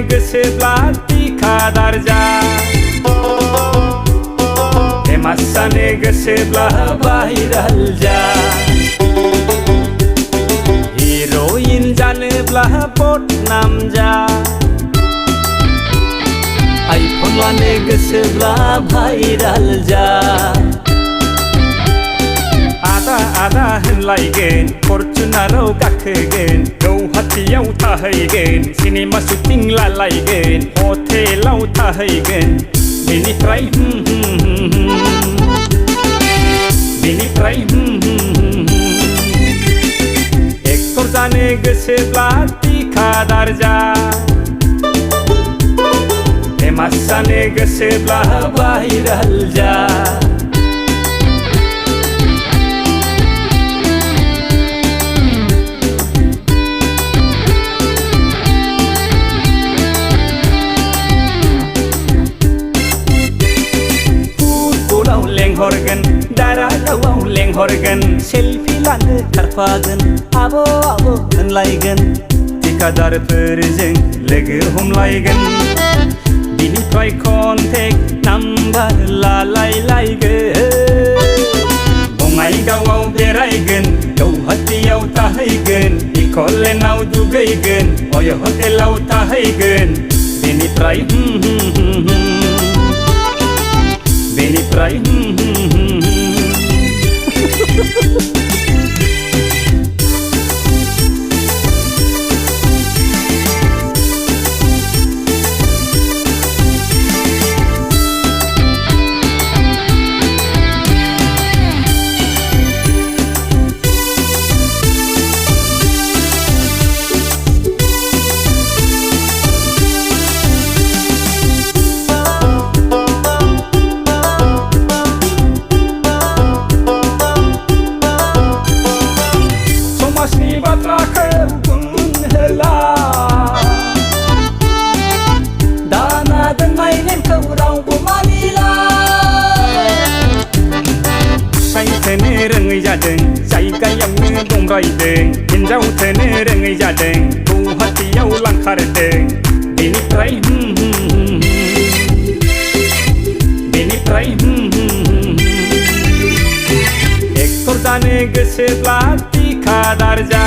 गोसोब्ला बिखा दारजा फेमास जानो गोसोब्ला भाइराल जा हिर'इन जानोब्ला बदनाम जा आइफन लानो गोसोब्ला भाइराल जा आदा होनलायगोन फरचुनाराव गाखोगोन गौहाटियाव थाहैगोन सिनेमा शुटिं लालायगोन हटेलाव थाहैगोन बेनिफ्राय एक्टर जानो गोसोब्ला थिखादार जा फेमास जानो गोसोब्ला भाइराल जा लेंहरगोन दारागावआव लेंहरगोन सेलफि लानो खारफागोन आब' होनलायगोन थिखादारफोरजों लोगो हमलायगोन बिनिफ्राय कन्टेक्ट नाम्बार लालायलायगोन बङाइगावआव बेरायगोन गौहाटियाव थाहैगोन इक'लेन्डआव दुगैगोन अय हटेलाव थाहैगोन बेनिफ्राय रोङै जादों जायगायावनो दंरायदों हिनजाव थोनो रोङै जादों गौहाटियाव लांखारदों बेनिफ्राय एक्टर जानो गोसोब्ला थिखादार जा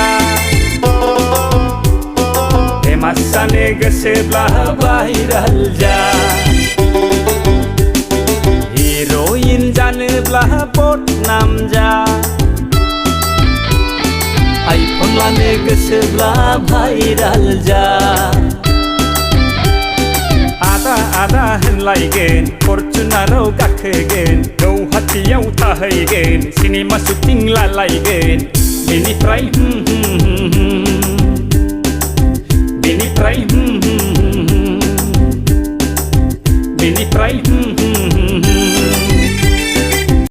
फेमास जानो गोसोब्ला भाइराल जा हिर'इन जानोब्ला बदनाम जा आइफन लानो गोसोब्ला भाइराल जा आदा होनलायगोन फरचुनाराव गाखोगोन गौहाटियाव थाहैगोन सिनेमा शुटिं लालायगोन बेनिफ्राय बेनिफ्राय